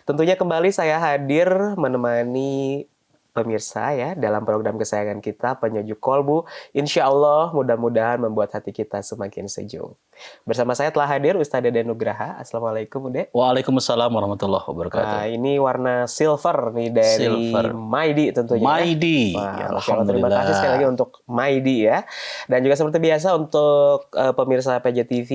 Tentunya kembali saya hadir menemani pemirsa ya dalam program kesayangan kita Penyejuk Kolbu. Insya Allah mudah-mudahan membuat hati kita semakin sejuk. Bersama saya telah hadir Ustadz Dede Nugraha. Assalamualaikum Ude. Waalaikumsalam warahmatullahi wabarakatuh. Nah, ini warna silver nih dari Maidi tentunya. Maidi. Ya, terima kasih sekali lagi untuk Maidi ya. Dan juga seperti biasa untuk pemirsa PJ TV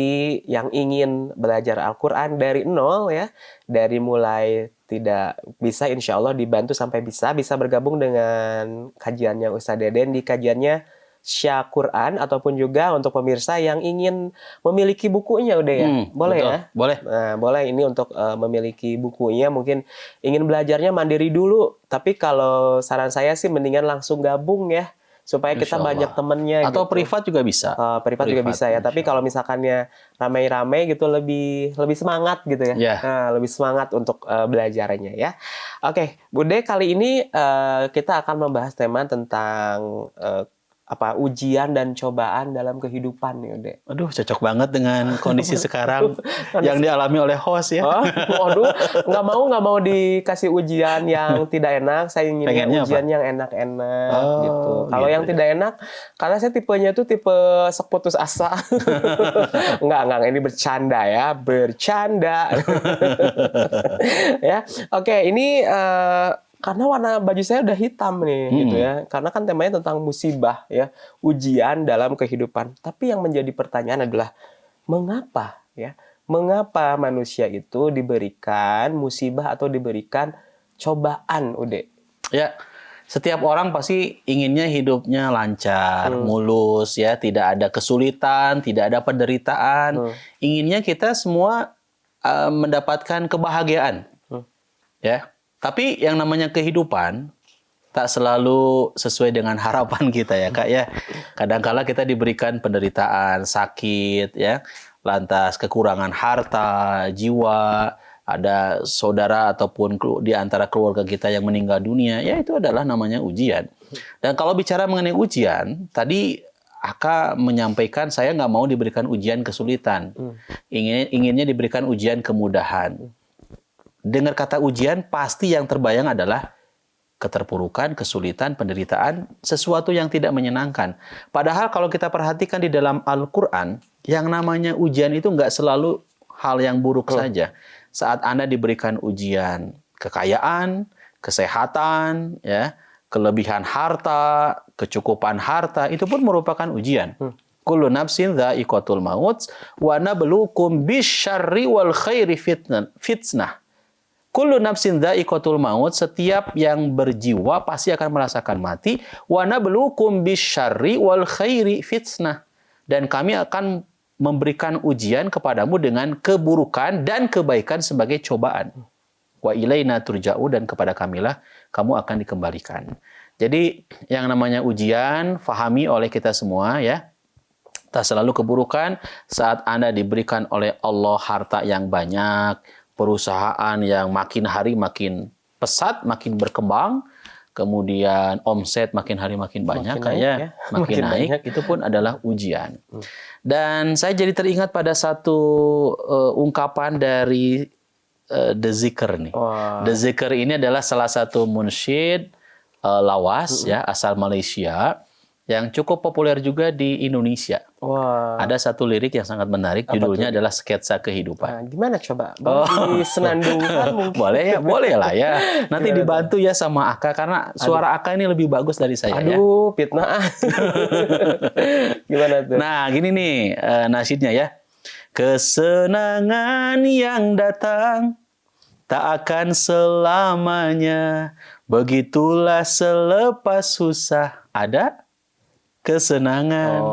yang ingin belajar Al-Quran dari nol ya. Dari mulai tidak bisa, insya Allah dibantu sampai bisa bergabung dengan kajiannya Ustadz Deden di kajiannya Sya Quran, ataupun juga untuk pemirsa yang ingin memiliki bukunya udah ya, boleh betul. Ya? Boleh. Nah, boleh ini untuk memiliki bukunya, mungkin ingin belajarnya mandiri dulu, tapi kalau saran saya sih mendingan langsung gabung ya, supaya kita banyak temennya. Atau gitu. Privat juga bisa. Privat juga bisa ya, tapi kalau misalkannya ramai-ramai gitu lebih semangat gitu ya. Yeah. Nah, lebih semangat untuk belajarnya ya. Oke, Bude, kali ini kita akan membahas tema tentang ujian dan cobaan dalam kehidupan nih, Ude. Aduh, cocok banget dengan kondisi sekarang yang dialami oleh host ya. Waduh, nggak mau dikasih ujian yang tidak enak. Saya ingin ujian yang enak-enak gitu. Kalau yang tidak enak, karena saya tipenya tuh tipe sok putus asa. Enggak, ini bercanda ya, bercanda. Ya, oke, ini karena warna baju saya udah hitam nih, gitu ya. Karena kan temanya tentang musibah ya, ujian dalam kehidupan. Tapi yang menjadi pertanyaan adalah mengapa ya? Mengapa manusia itu diberikan musibah atau diberikan cobaan, Ude? Ya, setiap orang pasti inginnya hidupnya lancar, mulus ya, tidak ada kesulitan, tidak ada penderitaan. Inginnya kita semua mendapatkan kebahagiaan. Ya. Tapi yang namanya kehidupan tak selalu sesuai dengan harapan kita ya Kak ya. Kadangkala kita diberikan penderitaan, sakit ya, lantas kekurangan harta, jiwa, ada saudara ataupun di antara keluarga kita yang meninggal dunia, ya itu adalah namanya ujian. Dan kalau bicara mengenai ujian, tadi Aka menyampaikan saya nggak mau diberikan ujian kesulitan, inginnya diberikan ujian kemudahan. Dengar kata ujian, pasti yang terbayang adalah keterpurukan, kesulitan, penderitaan, sesuatu yang tidak menyenangkan. Padahal kalau kita perhatikan di dalam Al-Quran, yang namanya ujian itu nggak selalu hal yang buruk saja. Saat Anda diberikan ujian kekayaan, kesehatan, ya, kelebihan harta, kecukupan harta, itu pun merupakan ujian. Kullu nafsin dha'iqatul maut wa nabluukum bisyarri wal khairi fitnah. Kullu nafsin dha'iqatul maut, setiap yang berjiwa pasti akan merasakan mati. Wa nabluukum bisyarri wal khairi fitnah. Dan kami akan memberikan ujian kepadamu dengan keburukan dan kebaikan sebagai cobaan. Wa ilaina turja'u, dan kepada kamilah kamu akan dikembalikan. Jadi yang namanya ujian fahami oleh kita semua ya. Tak selalu keburukan. Saat Anda diberikan oleh Allah harta yang banyak, perusahaan yang makin hari makin pesat, makin berkembang, kemudian omset makin hari makin banyak, makin naik, itu pun adalah ujian. Dan saya jadi teringat pada satu ungkapan dari The Zikr nih. The Zikr ini adalah salah satu munsyid lawas ya, asal Malaysia, yang cukup populer juga di Indonesia. Ada satu lirik yang sangat menarik, judulnya adalah Sketsa Kehidupan. Nah, gimana coba? Disenandungkan mungkin. Boleh ya, boleh lah ya. Nanti dibantu ya sama Aka, karena suara Aka ini lebih bagus dari saya. Aduh, fitnah. Gimana tuh? Nah, gini nih nasyidnya ya. Kesenangan yang datang tak akan selamanya, begitulah selepas susah ada kesenangan.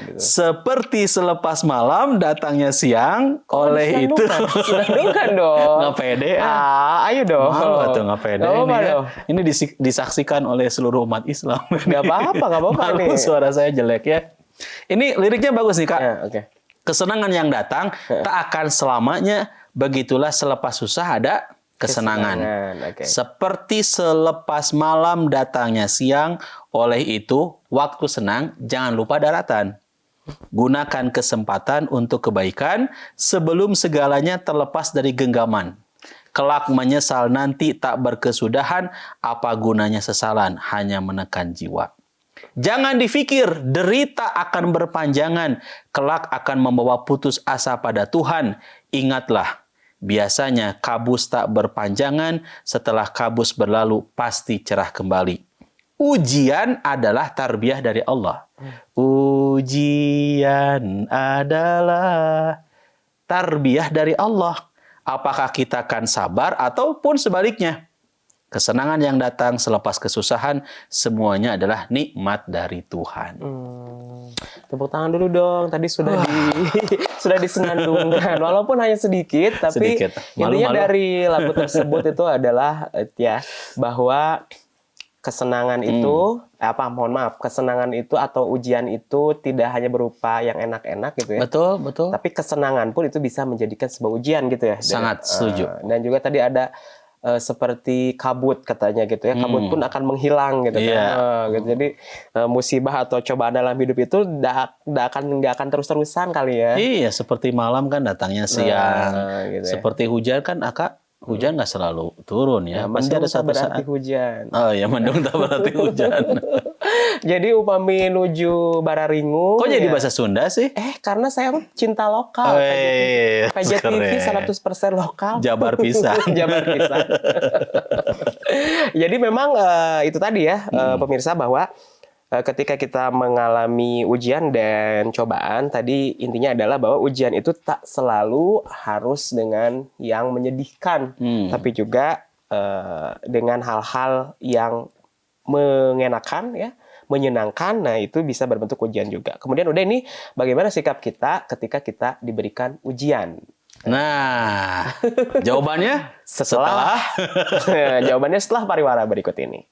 Gitu. Seperti selepas malam datangnya siang, oleh itu senandungkan dong. Nggak pede. Ayo dong. Malu tuh nggak pede ini ya. Ini disaksikan oleh seluruh umat Islam. Nggak apa-apa nih. Suara saya jelek ya. Ini liriknya bagus nih Kak. Kesenangan yang datang tak akan selamanya, begitulah selepas susah ada kesenangan. Seperti selepas malam datangnya siang, oleh itu waktu senang jangan lupa daratan. Gunakan kesempatan untuk kebaikan sebelum segalanya terlepas dari genggaman. Kelak menyesal nanti tak berkesudahan, apa gunanya sesalan, hanya menekan jiwa. Jangan dipikir derita akan berpanjangan, kelak akan membawa putus asa pada Tuhan. Ingatlah, biasanya kabus tak berpanjangan, setelah kabus berlalu pasti cerah kembali. Ujian adalah tarbiyah dari Allah. Ujian adalah tarbiyah dari Allah. Apakah kita akan sabar ataupun sebaliknya? Kesenangan yang datang selepas kesusahan, semuanya adalah nikmat dari Tuhan. Tepuk tangan dulu dong. Tadi sudah sudah disenandungkan, walaupun hanya sedikit, tapi intinya dari lagu tersebut itu adalah ya bahwa kesenangan itu kesenangan itu atau ujian itu tidak hanya berupa yang enak-enak gitu ya. Betul, betul. Tapi kesenangan pun itu bisa menjadikan sebuah ujian gitu ya. Sangat setuju. Dan juga tadi ada seperti kabut katanya gitu ya, kabut pun akan menghilang gitu kan. Gitu. Jadi musibah atau cobaan dalam hidup itu nggak akan terus-terusan kali ya. Iya, seperti malam kan datangnya siang, gitu ya. seperti hujan kan hujan nggak selalu turun ya. Pasti ada satu saat hujan. Oh ya, mendung tak berarti hujan. Jadi upami nuju Bararingu. Kok jadi bahasa Sunda sih? Karena saya cinta lokal. PJTV 100% lokal. Jabar pisah. Jabar pisah. Jadi memang itu tadi ya, pemirsa, bahwa ketika kita mengalami ujian dan cobaan, tadi intinya adalah bahwa ujian itu tak selalu harus dengan yang menyedihkan, tapi juga dengan hal-hal yang mengenakan ya, menyenangkan. Nah, itu bisa berbentuk ujian juga. Kemudian udah, ini bagaimana sikap kita ketika kita diberikan ujian? Nah, jawabannya jawabannya setelah pariwara berikut ini.